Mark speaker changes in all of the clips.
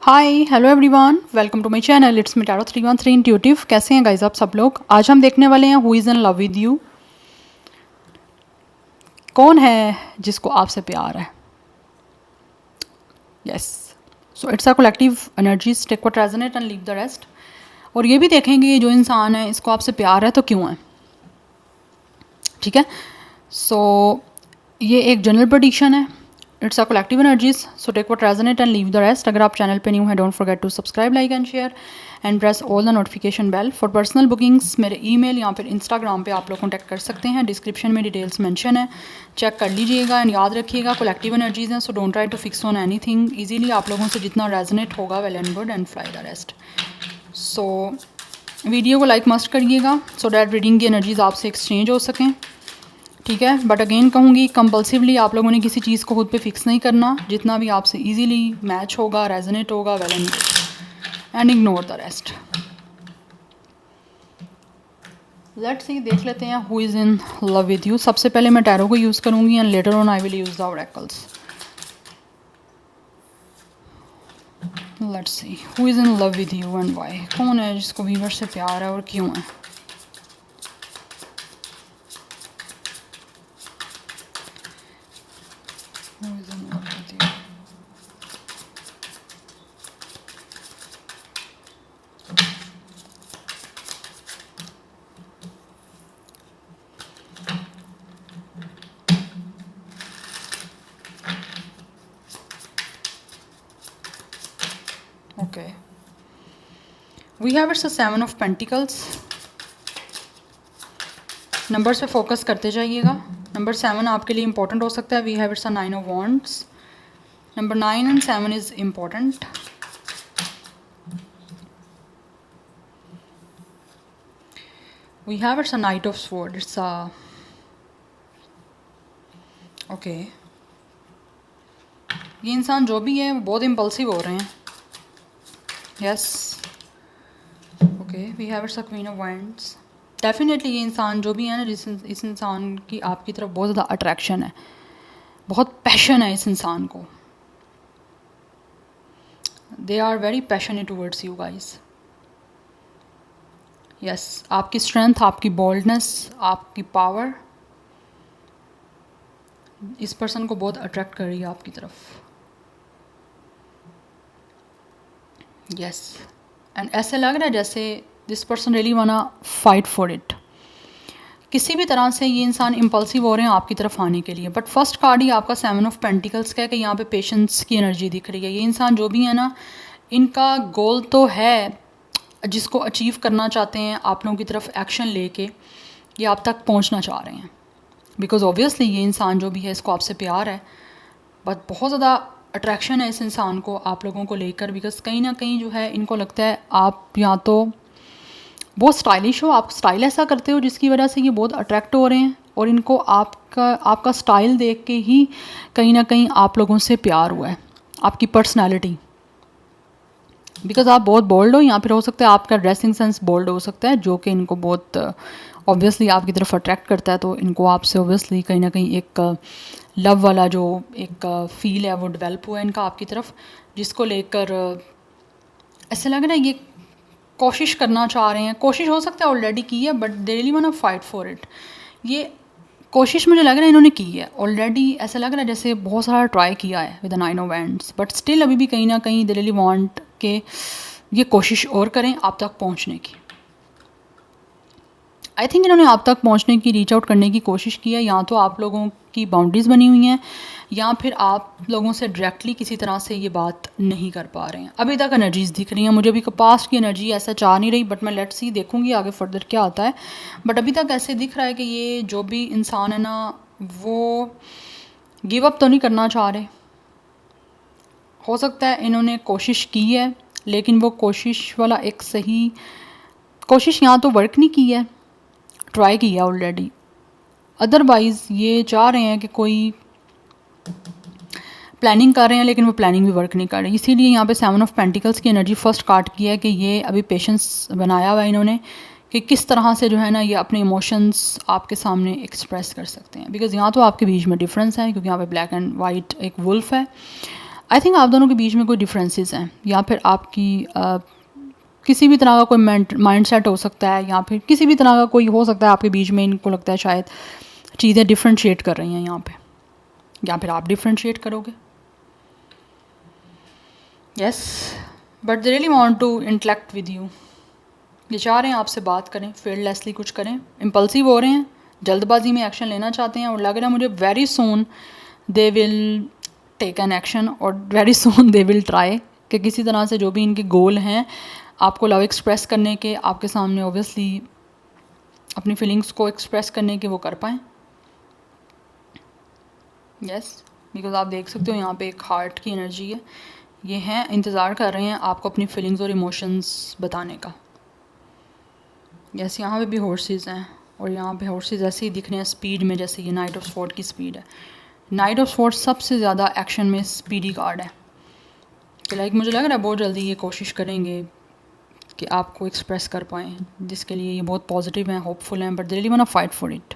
Speaker 1: Hi hello everyone, welcome to my channel. It's me tarot 313 intuitive. कैसे हैं guys आप सब लोग? आज हम देखने वाले हैं who is in love with you. कौन है जिसको आपसे प्यार है? Yes, so it's a collective energies, take what resonate and leave the rest. और ये भी देखेंगे ये जो इंसान है इसको आपसे प्यार है तो क्यों है। ठीक है, सो ये एक जनरल प्रेडिक्शन है। It's a collective energies, so take what resonate and leave the rest. अगर आप चैनल पे न्यू है, don't forget to subscribe, like and share and press all the notification bell. For personal bookings मेरे email या फिर Instagram पे आप लोग कॉन्टैक्ट कर सकते हैं। डिस्क्रिप्शन में डिटेल्स मेंशन है, चेक कर लीजिएगा। एंड याद रखिएगा कलेक्टिव एनर्जीज हैं, so don't try to fix on anything. Easily आप लोगों से जितना रेजोनेट होगा well and good and fly the rest. So video को लाइक मस्ट करिएगा सो डैट रीडिंग की एनर्जीज आपसे एक्सचेंज हो सकें। ठीक है, बट अगेन कहूँगी कंपल्सिवली आप लोगों ने किसी चीज़ को खुद पे फिक्स नहीं करना। जितना भी आपसे इजीली मैच होगा, रेजोनेट होगा, well and good and ignore the rest. Let's see, देख लेते हैं who is in love with you. सबसे पहले मैं टैरो को यूज़ करूँगी and later on I will use the oracles. Let's see who is in love with you and why. कौन है जिसको वीवर से प्यार है और क्यों है? Who is in love with you? Okay. We have it's a 7 of Pentacles. Numbers पे फोकस करते जाइएगा। नंबर 7 आपके लिए इंपॉर्टेंट हो सकता है। We have it's a 9 of wands. Number 9 and 7 is important. We have it's a knight of sword. It's a okay, ये इंसान जो भी है वो बहुत इम्पल्सिव हो रहे हैं। Yes, okay, we have it's a queen of wands. Definitely ये इंसान जो भी है ना, इस इंसान की आपकी तरफ बहुत ज़्यादा अट्रैक्शन है, बहुत पैशन है इस इंसान को। They are very passionate towards you guys. Yes, आपकी स्ट्रेंथ, आपकी बोल्डनेस, आपकी पावर इस पर्सन को बहुत अट्रैक्ट कर रही है आपकी तरफ। यस, एंड ऐसे लग रहा है जैसे दिस पर्सन रियली वाना फाइट फॉर इट। किसी भी तरह से ये इंसान इम्पल्सिव हो रहे हैं आपकी तरफ आने के लिए। बट फर्स्ट कार्ड ही आपका 7 ऑफ पेंटिकल्स का है कि यहाँ पे पेशेंस की एनर्जी दिख रही है। ये इंसान जो भी है ना, इनका गोल तो है जिसको अचीव करना चाहते हैं, आप लोगों की तरफ एक्शन लेके ये आप तक पहुँचना चाह रहे हैं। बिकॉज ऑब्वियसली ये इंसान जो भी है इसको आपसे प्यार है, बट बहुत ज़्यादा अट्रैक्शन है इस इंसान को आप लोगों को लेकर। बिकॉज कहीं ना कहीं जो है इनको लगता है आप या तो बहुत स्टाइलिश हो, आप स्टाइल ऐसा करते हो जिसकी वजह से ये बहुत अट्रैक्ट हो रहे हैं। और इनको आपका स्टाइल देख के ही कहीं ना कहीं आप लोगों से प्यार हुआ है, आपकी पर्सनैलिटी। बिकॉज आप बहुत बोल्ड हो, या फिर हो सकता है आपका ड्रेसिंग सेंस बोल्ड हो सकता है, जो कि इनको बहुत ऑब्वियसली आपकी तरफ अट्रैक्ट करता है। तो इनको आपसे ऑब्वियसली कहीं ना कहीं एक लव वाला जो एक फील है वो डेवलप हुआ है इनका आपकी तरफ, जिसको लेकर ऐसा लग रहा है ये कोशिश करना चाह रहे हैं। कोशिश हो सकता है ऑलरेडी की है, but they really want to fight for it. ये कोशिश मुझे लग रहा है इन्होंने की है ऑलरेडी। ऐसा लग रहा है जैसे बहुत सारा ट्राई किया है with 9 of wands, but still अभी भी कहीं ना कहीं दे रियली वांट के ये कोशिश और करें आप तक पहुंचने की। आई थिंक इन्होंने आप तक पहुंचने की, रीच आउट करने की कोशिश की है। या तो आप लोगों की बाउंड्रीज़ बनी हुई हैं, या फिर आप लोगों से डायरेक्टली किसी तरह से ये बात नहीं कर पा रहे हैं। अभी तक एनर्जीज दिख रही हैं मुझे भी, पास्ट की एनर्जी ऐसा चाह नहीं रही, बट मैं लेट्स सी देखूंगी आगे फर्दर क्या होता है। बट अभी तक ऐसे दिख रहा है कि ये जो भी इंसान है ना, वो गिव अप तो नहीं करना चाह रहे। हो सकता है इन्होंने कोशिश की है, लेकिन वो कोशिश वाला एक सही कोशिश यहाँ तो वर्क नहीं की है, ट्राई किया ऑलरेडी। अदरवाइज़ ये चाह रहे हैं कि कोई प्लानिंग कर रहे हैं, लेकिन वो प्लानिंग भी वर्क नहीं कर रही। इसीलिए यहाँ पे 7 ऑफ पेंटिकल्स की एनर्जी फर्स्ट कार्ड की है कि ये अभी पेशेंस बनाया हुआ है इन्होंने कि किस तरह से जो है ना ये अपने इमोशंस आपके सामने एक्सप्रेस कर सकते हैं। बिकॉज यहाँ तो आपके बीच में डिफरेंस है, क्योंकि यहाँ पे ब्लैक एंड वाइट एक वुल्फ है। आई थिंक आप दोनों के बीच में कोई डिफरेंसेस हैं, या फिर आपकी किसी भी तरह का कोई माइंड सेट हो सकता है, या फिर किसी भी तरह का कोई हो सकता है आपके बीच में। इनको लगता है शायद चीज़ें डिफ्रेंशिएट कर रही हैं यहाँ पे, या फिर आप डिफ्रेंशिएट करोगे। Yes, but they really want to intellect with you. ये चाह रहे हैं आपसे बात करें, फील्डलेसली कुछ करें, इम्पल्सिव हो रहे हैं, जल्दबाजी में एक्शन लेना चाहते हैं, और लग रहा है मुझे very soon they will take an action, और very soon they will try कि किसी तरह से जो भी इनके गोल हैं आपको लव एक्सप्रेस करने के, आपके सामने ऑब्वियसली अपनी फीलिंग्स को एक्सप्रेस करने के वो कर पाएँ। यस, बिकॉज आप देख सकते हो यहाँ पे एक हार्ट की एनर्जी है, ये हैं इंतज़ार कर रहे हैं आपको अपनी फीलिंग्स और इमोशंस बताने का। यस, यहाँ पे भी हॉर्सेस हैं, और यहाँ पे हॉर्सेस ऐसे ही दिख रहे हैं स्पीड में, जैसे ये नाइट ऑफ स्वॉर्ड की स्पीड है। नाइट ऑफ स्वॉर्ड सबसे ज़्यादा एक्शन में स्पीडी कार्ड है, तो लाइक मुझे लग रहा है बहुत जल्दी ये कोशिश करेंगे कि आपको एक्सप्रेस कर पाएँ, जिसके लिए ये बहुत पॉजिटिव हैं, होपफुल हैं, but they really want to fight for it.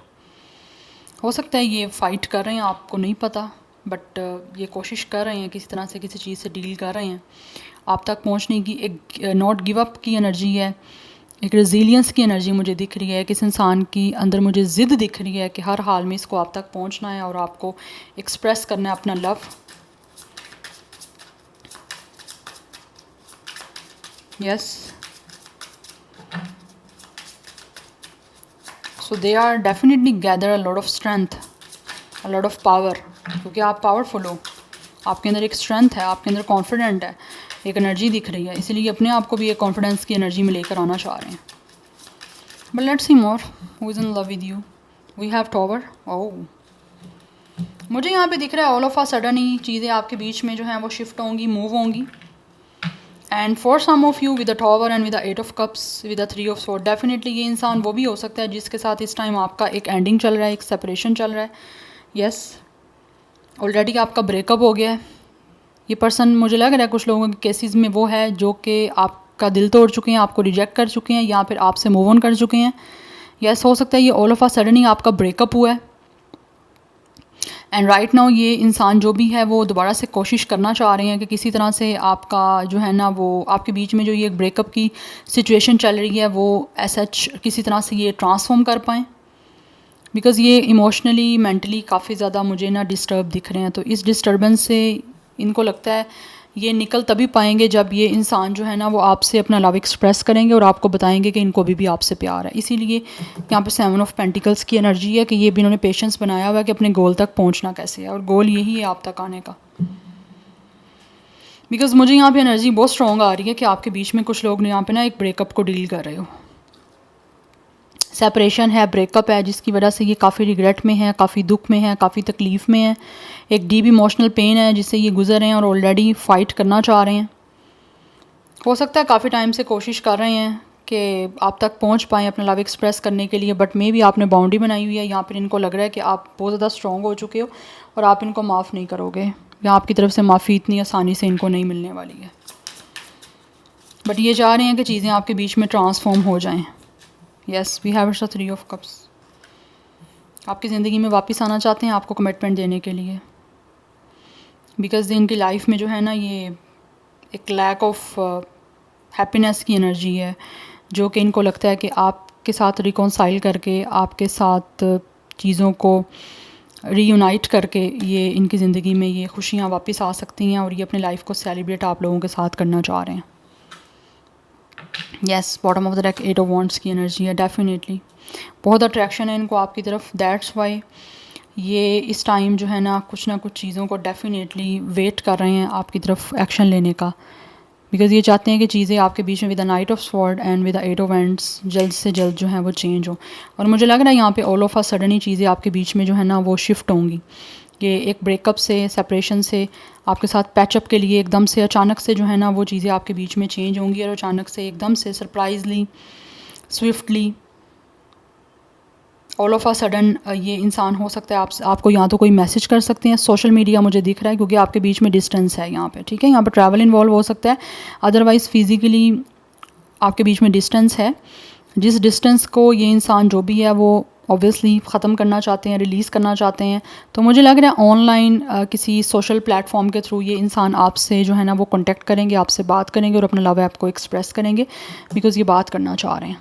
Speaker 1: हो सकता है ये फ़ाइट कर रहे हैं, आपको नहीं पता, बट ये कोशिश कर रहे हैं, किसी तरह से किसी चीज़ से डील कर रहे हैं। आप तक पहुंचने की एक नॉट गिव अप की एनर्जी है, एक रेजिलियंस की एनर्जी मुझे दिख रही है। किस इंसान की अंदर मुझे ज़िद दिख रही है कि हर हाल में इसको आप तक पहुंचना है और आपको एक्सप्रेस करना है अपना love. Yes, so they are definitely gather a lot of strength, a lot of power, क्योंकि आप पावरफुल हो, आपके अंदर एक स्ट्रेंथ है, आपके अंदर कॉन्फिडेंट है, एक एनर्जी दिख रही है, इसीलिए अपने आप को भी एक कॉन्फिडेंस की एनर्जी में लेकर आना चाह रहे हैं। But let's see more who is in love with you. We have tower. Oh, मुझे यहाँ पे दिख रहा है ऑल ऑफ आ सडन ही चीज़ें आपके बीच में जो हैं वो शिफ्ट होंगी, मूव होंगी। And for some of you with a tower and with a 8 of cups with a 3 of sword, definitely ये इंसान वो भी हो सकता है जिसके साथ इस टाइम आपका एक एंडिंग चल रहा है, एक सेपरेशन चल रहा है। यस, ऑलरेडी आपका ब्रेकअप हो गया है। ये पर्सन मुझे लग रहा है कुछ लोगों के केसेस में वो है जो कि आपका दिल तोड़ चुके हैं, आपको रिजेक्ट कर चुके हैं, या फिर आपसे मूव ऑन कर चुके हैं। यस, हो सकता है ये ऑल ऑफ आ सडन ही आपका ब्रेकअप हुआ है, एंड राइट नाउ ये इंसान जो भी है वो दोबारा से कोशिश करना चाह रहे हैं कि किसी तरह से आपका जो है ना वो आपके बीच में जो ये ब्रेकअप की सिचुएशन चल रही है वो सच किसी तरह से ये ट्रांसफॉर्म कर पाएँ, बिकॉज़ ये इमोशनली मेंटली काफ़ी ज़्यादा मुझे ना डिस्टर्ब दिख रहे हैं। तो इस डिस्टर्बेंस से इनको लगता है ये निकल तभी पाएंगे जब ये इंसान जो है ना वो आपसे अपना लव एक्सप्रेस करेंगे और आपको बताएंगे कि इनको भी आपसे प्यार है। इसीलिए यहाँ पे 7 ऑफ पेंटिकल्स की एनर्जी है कि ये भी इन्होंने पेशेंस बनाया हुआ है कि अपने गोल तक पहुँचना कैसे है, और गोल यही है आप तक आने का। बिकॉज़ मुझे यहाँ पे एनर्जी बहुत स्ट्रॉन्ग आ रही है कि आपके बीच में कुछ लोग यहाँ पे ना एक ब्रेकअप को डील कर रहे हो, सेपरेशन है, ब्रेकअप है, जिसकी वजह से ये काफ़ी रिग्रेट में है, काफ़ी दुख में है, काफ़ी तकलीफ़ में है, एक डीप इमोशनल पेन है जिससे ये गुजर रहे हैं और ऑलरेडी फ़ाइट करना चाह रहे हैं। हो सकता है काफ़ी टाइम से कोशिश कर रहे हैं कि आप तक पहुंच पाएँ अपना लव एक्सप्रेस करने के लिए, बट मे भी आपने बाउंड्री बनाई हुई है। यहाँ पर इनको लग रहा है कि आप बहुत ज़्यादा स्ट्रॉन्ग हो चुके हो और आप इनको माफ़ नहीं करोगे, या आपकी तरफ से माफ़ी इतनी आसानी से इनको नहीं मिलने वाली है। बट ये चाह रहे हैं कि चीज़ें आपके बीच में ट्रांसफॉर्म हो जाएँ। Yes, we have 3 of cups. आपकी ज़िंदगी में वापस आना चाहते हैं आपको कमिटमेंट देने के लिए, बिकॉज़ इनकी लाइफ में जो है ना ये एक लैक ऑफ हैप्पीनेस की एनर्जी है, जो कि इनको लगता है कि आपके साथ रिकॉन्साइल करके, आपके साथ चीज़ों को रीयूनाइट करके ये इनकी ज़िंदगी में ये खुशियाँ वापस आ सकती हैं, और ये अपनी लाइफ को सेलिब्रेट आप लोगों के साथ करना चाह रहे हैं। Yes, bottom of the deck 8 of wands की एनर्जी है। डेफिनेटली बहुत अट्रैक्शन है इनको आपकी तरफ, दैट्स वाई ये इस टाइम जो है ना कुछ चीज़ों को डेफिनेटली वेट कर रहे हैं आपकी तरफ एक्शन लेने का, बिकॉज़ ये चाहते हैं कि चीज़ें आपके बीच में with the night of sword and with the 8 of wands जल्द से जल्द जो है वो चेंज हो। और मुझे लग रहा है यहाँ पे ऑल ऑफ अ सडन ही चीज़ें आपके बीच में जो है ना वो शिफ्ट होंगी। ये एक ब्रेकअप से, सेपरेशन से आपके साथ पैचअप के लिए एकदम से अचानक से जो है ना वो चीज़ें आपके बीच में चेंज होंगी, और अचानक से एकदम से सरप्राइजली, swiftly, all of a sudden ये इंसान हो सकता है आपको या तो कोई मैसेज कर सकते हैं, सोशल मीडिया मुझे दिख रहा है क्योंकि आपके बीच में डिस्टेंस है यहाँ पे, ठीक है, यहाँ पे ट्रैवल इन्वॉल्व हो सकता है, अदरवाइज़ फिज़िकली आपके बीच में डिस्टेंस है, जिस डिस्टेंस को ये इंसान जो भी है वो ऑब्वियसली ख़त्म करना चाहते हैं, रिलीज़ करना चाहते हैं। तो मुझे लग रहा है ऑनलाइन किसी सोशल प्लेटफॉर्म के थ्रू ये इंसान आपसे जो है ना वो कांटेक्ट करेंगे, आपसे बात करेंगे और अपना लव आपको एक्सप्रेस करेंगे, बिकॉज़ ये बात करना चाह रहे हैं।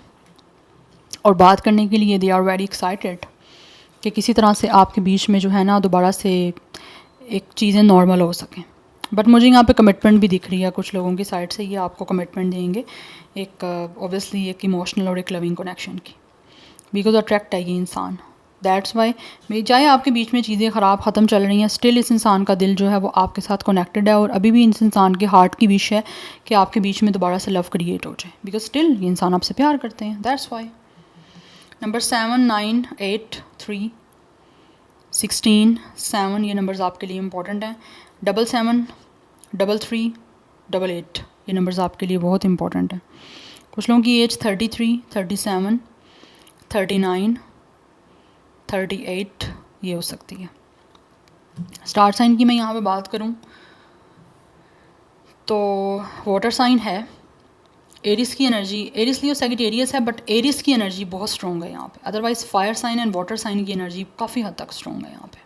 Speaker 1: और बात करने के लिए दे आर वेरी एक्साइटेड कि किसी तरह से आपके बीच में जो है ना दोबारा से एक चीज़ें नॉर्मल हो सकें। बट मुझे यहाँ पे कमिटमेंट भी दिख रही है कुछ लोगों की साइड से, ये आपको कमिटमेंट देंगे एक ऑब्वियसली एक इमोशनल और एक लविंग कनेक्शन की, बिकॉज अट्रैक्ट है ये इंसान। दैट्स वाई चाहे आपके बीच में चीज़ें ख़राब ख़त्म चल रही हैं, स्टिल इस इंसान का दिल जो है वो आपके साथ कनेक्टेड है और अभी भी इस इंसान के हार्ट की विश है कि आपके बीच में दोबारा से लव क्रिएट हो जाए, बिकॉज स्टिल ये इंसान आपसे प्यार करते हैं। That's why. नंबर 7, 9, 8, 3, 16, 7 ये नंबर्स आपके लिए इंपॉर्टेंट हैं। 7, 3, 8 ये नंबर्स आपके लिए बहुत इंपॉर्टेंट हैं। कुछ लोगों की एज 33, 37, 39, 38 ये हो सकती है। स्टार साइन की मैं यहाँ पे बात करूँ तो वाटर साइन है, एरिस की एनर्जी, एरिस लियो सैजिटेरियस है, बट एरिस की एनर्जी बहुत स्ट्रॉन्ग है यहाँ पे। Otherwise fire sign and water sign की एनर्जी काफ़ी हद तक स्ट्रॉन्ग है यहाँ पे।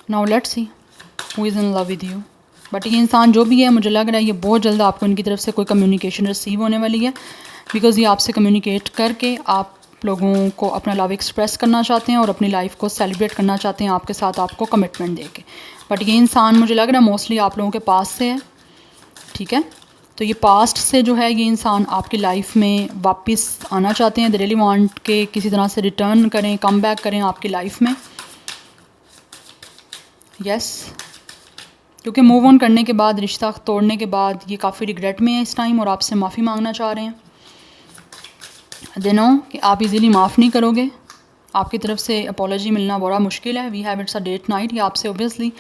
Speaker 1: Now let's see who is in love with you. But ये इंसान जो भी है, मुझे लग रहा है ये बहुत जल्द आपको इनकी तरफ से कोई कम्युनिकेशन रिसीव होने वाली है, बिकॉज़ ये आपसे कम्युनिकेट करके आप लोगों को अपना लव एक्सप्रेस करना चाहते हैं और अपनी लाइफ को सेलिब्रेट करना चाहते हैं आपके साथ, आपको कमिटमेंट दे के। बट ये इंसान मुझे लग रहा है मोस्टली आप लोगों के पास से है, ठीक है। तो ये पास्ट से जो है ये इंसान आपकी लाइफ में वापस आना चाहते हैं। दे रियली वांट के किसी तरह से रिटर्न करें, कम बैक करें आपकी लाइफ में। यस, क्योंकि मूव ऑन करने के बाद, रिश्ता तोड़ने के बाद ये काफ़ी रिग्रेट में है इस टाइम और आपसे माफ़ी मांगना चाह रहे हैं। दे नो कि आप इजीली माफ़ नहीं करोगे, आपकी तरफ से अपॉलॉजी मिलना बड़ा मुश्किल है। We have it's a date night, ये आपसे ओबियसली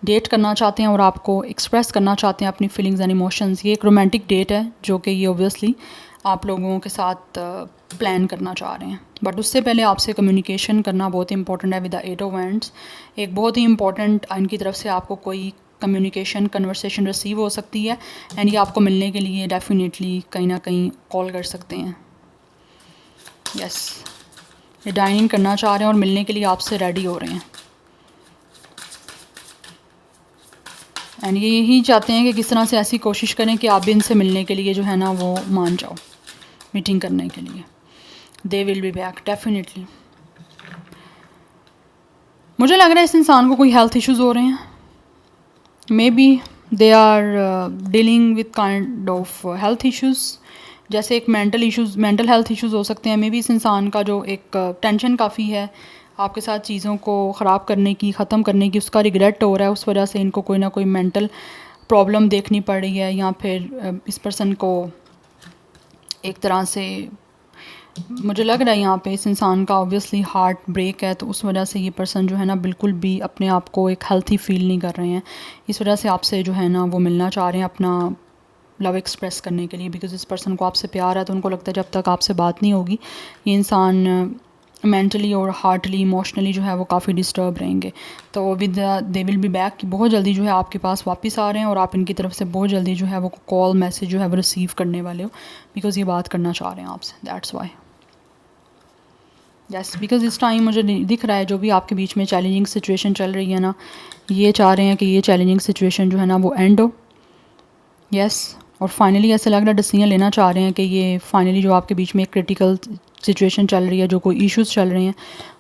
Speaker 1: डेट करना चाहते हैं और आपको एक्सप्रेस करना चाहते हैं अपनी फीलिंग्स एंड इमोशंस। ये एक रोमांटिक डेट है जो कि ये ओबियसली आप लोगों के साथ प्लान करना चाह रहे हैं। बट उससे पहले आपसे कम्युनिकेशन करना बहुत इंपॉर्टेंट है विद द 8 ऑफ वैंड्स। एक बहुत ही इंपॉर्टेंट इनकी तरफ से आपको कोई कम्युनिकेशन कन्वर्सेशन रिसीव हो सकती है एंड ये आपको मिलने के लिए डेफिनेटली कहीं ना कहीं कॉल कर सकते हैं। यस, ये डाइनिंग करना चाह रहे हैं और मिलने के लिए आपसे रेडी हो रहे हैं एंड ये यही चाहते हैं कि किस तरह से ऐसी कोशिश करें कि आप भी इनसे मिलने के लिए जो है ना वो मान जाओ मीटिंग करने के लिए। They will be back definitely. मुझे लग रहा है इस इंसान को कोई हेल्थ इश्यूज़ हो रहे हैं, maybe they are dealing with kind of health issues, जैसे एक मेंटल हेल्थ इश्यूज़ हो सकते हैं। मे बी इस इंसान का जो एक टेंशन काफ़ी है आपके साथ चीज़ों को ख़राब करने की, ख़त्म करने की, उसका रिग्रेट हो रहा है, उस वजह से इनको कोई ना कोई मेंटल प्रॉब्लम देखनी पड़ रही है, या फिर इस पर्सन को एक तरह से मुझे लग रहा है यहाँ पे इस इंसान का ऑब्वियसली हार्ट ब्रेक है, तो उस वजह से ये पर्सन जो है ना बिल्कुल भी अपने आप को एक हेल्थी फील नहीं कर रहे हैं। इस वजह से आपसे जो है ना वो मिलना चाह रहे हैं अपना लव एक्सप्रेस करने के लिए, बिकॉज़ इस पर्सन को आपसे प्यार है। तो उनको लगता है जब तक आपसे बात नहीं होगी ये इंसान मेंटली और हार्टली इमोशनली जो है वो काफ़ी डिस्टर्ब रहेंगे। तो with they will be back कि बहुत जल्दी जो है आपके पास वापस आ रहे हैं और आप इनकी तरफ से बहुत जल्दी जो है वो कॉल मैसेज जो है वो रिसीव करने वाले हो, बिकॉज़ ये बात करना चाह रहे हैं आपसे। That's why. यस, बिकॉज़ इस टाइम मुझे दिख रहा है जो भी आपके बीच में चैलेंजिंग सिचुएशन चल रही है ना, ये चाह रहे हैं कि ये चैलेंजिंग सिचुएशन जो है ना वो एंड हो। यस, और फाइनली ऐसा लग रहा है डिसीजन लेना चाह रहे हैं कि ये फाइनली जो आपके बीच में एक क्रिटिकल सिचुएशन चल रही है, जो कोई इश्यूज़ चल रहे हैं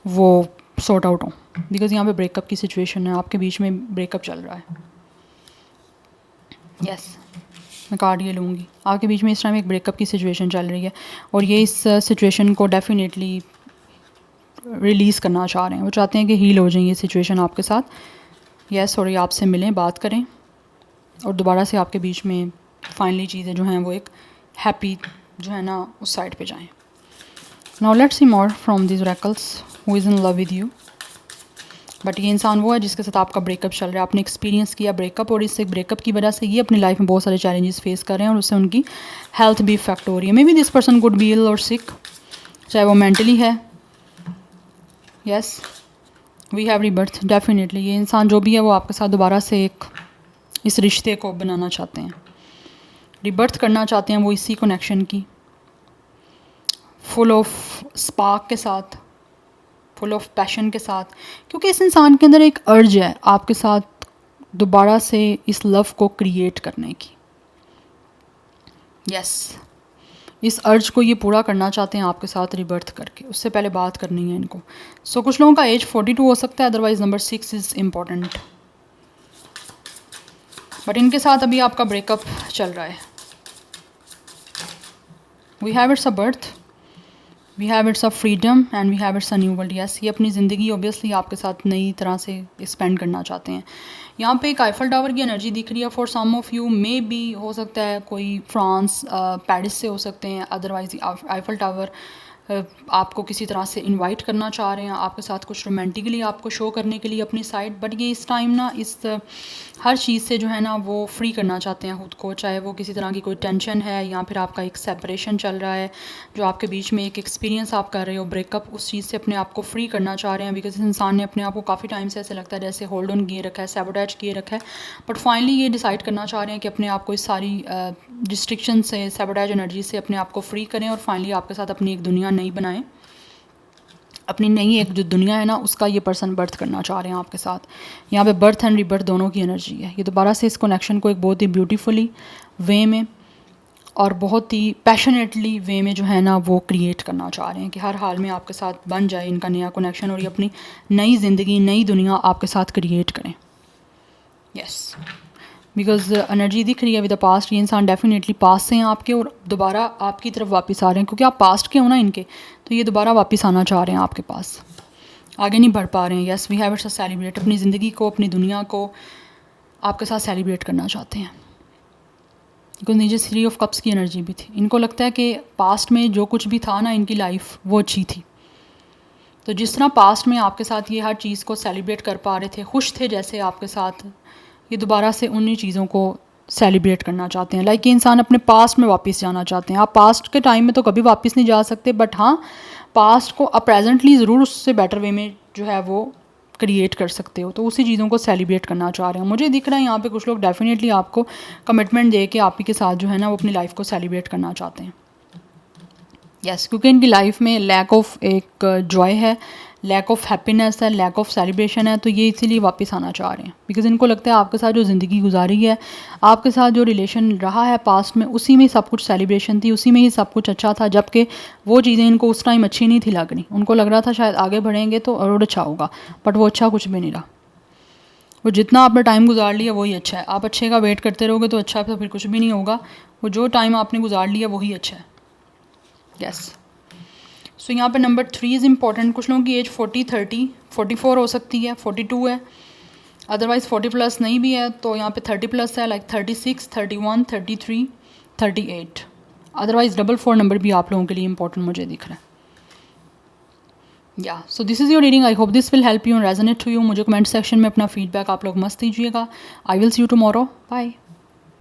Speaker 1: वो सॉर्ट आउट हो, बिकॉज़ यहाँ पे ब्रेकअप की सिचुएशन है, आपके बीच में ब्रेकअप चल रहा है। यस, मैं कार्ड ये लूँगी, आपके बीच में इस टाइम एक ब्रेकअप की सिचुएशन चल रही है और ये इस सिचुएशन को डेफिनेटली रिलीज़ करना चाह रहे हैं। वो चाहते हैं कि हील हो जाए ये सिचुएशन आपके साथ। यस, और ये आपसे मिलें, बात करें और दोबारा से आपके बीच में फाइनली चीज़ें जो हैं वो एक हैप्पी जो है ना उस साइड पे जाएं। Now let's see more from this oracles who is in love with you. But ये इंसान वो है जिसके साथ आपका ब्रेकअप चल रहा है, आपने एक्सपीरियंस किया ब्रेकअप और इससे ब्रेकअप की वजह से ये अपनी लाइफ में बहुत सारे चैलेंजेस फेस कर रहे हैं और उससे उनकी हेल्थ भी इफेक्ट हो रही है। Maybe this person could be ill or sick, चाहे वो मेंटली है। Yes, we have rebirth definitely. ये इंसान जो भी है वो आपके साथ दोबारा से एक इस रिश्ते को बनाना चाहते हैं, रीबर्थ करना चाहते हैं वो इसी कनेक्शन की, फुल ऑफ स्पार्क के साथ। फुल ऑफ पैशन के साथ, क्योंकि इस इंसान के अंदर एक अर्ज है आपके साथ दोबारा से इस लव को क्रिएट करने की। यस, इस अर्ज को ये पूरा करना चाहते हैं आपके साथ रिबर्थ करके। उससे पहले बात करनी है इनको। सो कुछ लोगों का एज 42 हो सकता है, otherwise number 6 is important, but इनके साथ अभी आपका ब्रेकअप चल रहा है। We have it's a birth, we have it's a freedom and we have it's a new world. Yes, ये अपनी ज़िंदगी ऑब्वियसली आपके साथ नई तरह से स्पेंड करना चाहते हैं। यहाँ पे एक आईफल टावर की एनर्जी दिख रही है for some of you, maybe हो सकता है कोई फ्रांस पेरिस से हो सकते हैं, अदरवाइज आईफल टावर आपको किसी तरह से इनवाइट करना चाह रहे हैं आपके साथ कुछ रोमांटिकली आपको शो करने के लिए अपनी साइड। बट ये इस टाइम ना इस हर चीज़ से जो है ना वो फ्री करना चाहते हैं खुद को, चाहे वो किसी तरह की कोई टेंशन है या फिर आपका एक सेपरेशन चल रहा है जो आपके बीच में एक एक्सपीरियंस आप कर रहे हो ब्रेकअप, उस चीज़ से अपने आप को फ्री करना चाह रहे हैं। बिकॉज इस इंसान ने अपने आप को काफ़ी टाइम से ऐसे लगता है जैसे होल्ड ऑन किए रखा है, सैबोटेज किए रखा है, बट फाइनली ये डिसाइड करना चाह रहे हैं कि अपने आप को इस सारी रिस्ट्रिक्शन से, सैबोटेज एनर्जी से अपने आप को फ्री करें और फाइनली आपके साथ अपनी एक दुनिया नई बनाएं। अपनी नई एक जो दुनिया है ना उसका ये पर्सन बर्थ करना चाह रहे हैं आपके साथ। यहाँ पे बर्थ एंड रीबर्थ दोनों की एनर्जी है। ये दोबारा से इस कनेक्शन को एक बहुत ही ब्यूटीफुली वे में और बहुत ही पैशनेटली वे में जो है ना वो क्रिएट करना चाह रहे हैं कि हर हाल में आपके साथ बन जाए इनका नया कनेक्शन और ये अपनी नई ज़िंदगी, नई दुनिया आपके साथ क्रिएट करें। यस, बिकॉज एनर्जी दिख रही है विद द पास्ट। ये इंसान डेफिनेटली पास्ट से हैं आपके और दोबारा आपकी तरफ वापस आ रहे हैं, क्योंकि आप पास्ट के हो ना इनके, तो ये दोबारा वापस आना चाह रहे हैं आपके पास, आगे नहीं बढ़ पा रहे हैं। Yes, we have it's a celebrate, अपनी ज़िंदगी को, अपनी दुनिया को आपके साथ सेलिब्रेट करना चाहते हैं। बिकॉज नीचे 3 ऑफ कप्स की एनर्जी भी थी। इनको लगता है कि पास्ट में जो कुछ भी था ना इनकी लाइफ वो अच्छी थी, तो जिस तरह पास्ट में आपके साथ ये हर चीज़ को सेलिब्रेट कर पा रहे थे, खुश थे जैसे आपके साथ, ये दोबारा से उन्हीं चीज़ों को सेलिब्रेट करना चाहते हैं। लाइक ये इंसान अपने पास्ट में वापस जाना चाहते हैं। आप पास्ट के टाइम में तो कभी वापस नहीं जा सकते, बट हाँ पास्ट को आप प्रेजेंटली ज़रूर उससे बेटर वे में जो है वो क्रिएट कर सकते हो, तो उसी चीज़ों को सेलिब्रेट करना चाह रहे हैं। मुझे दिख रहा है यहाँ पे कुछ लोग डेफिनेटली आपको कमिटमेंट दे के आप ही के साथ जो है ना वो अपनी लाइफ को सेलिब्रेट करना चाहते हैं। यस, क्योंकि इनकी लाइफ में लैक ऑफ एक जॉय है, लैक ऑफ हैप्पीनेस है, लैक ऑफ सेलिब्रेशन है, तो ये इसीलिए वापस आना चाह रहे हैं। बिकॉज इनको लगता है आपके साथ जो ज़िंदगी गुजारी है, आपके साथ जो रिलेशन रहा है पास्ट में, उसी में सब कुछ सेलिब्रेशन थी, उसी में ही सब कुछ अच्छा था, जबकि वो चीज़ें इनको उस टाइम अच्छी नहीं थी लग रही। उनको लग रहा था शायद आगे बढ़ेंगे तो और अच्छा होगा, बट वो अच्छा कुछ भी नहीं रहा। वो जितना आपने टाइम गुजार लिया वही अच्छा है। आप अच्छे का वेट करते रहोगे तो अच्छा है, तो फिर कुछ भी नहीं होगा। वो जो टाइम आपने गुजार लिया वही अच्छा है। यस, सो यहाँ पे नंबर 3 इज़ इम्पॉर्टेंट। कुछ लोगों की एज 40, 30, 44 हो सकती है, 42 है, अदरवाइज़ 40 प्लस नहीं भी है तो यहाँ पे 30 प्लस है, लाइक 36, 31, 33, 38। अदरवाइज़ 44 नंबर भी आप लोगों के लिए इंपॉर्टेंट मुझे दिख रहा है। Yeah so this is your reading. I hope this will help you and resonate to you. मुझे कमेंट सेक्शन में अपना फीडबैक आप लोग मस्त दीजिएगा। I will see you tomorrow. Bye.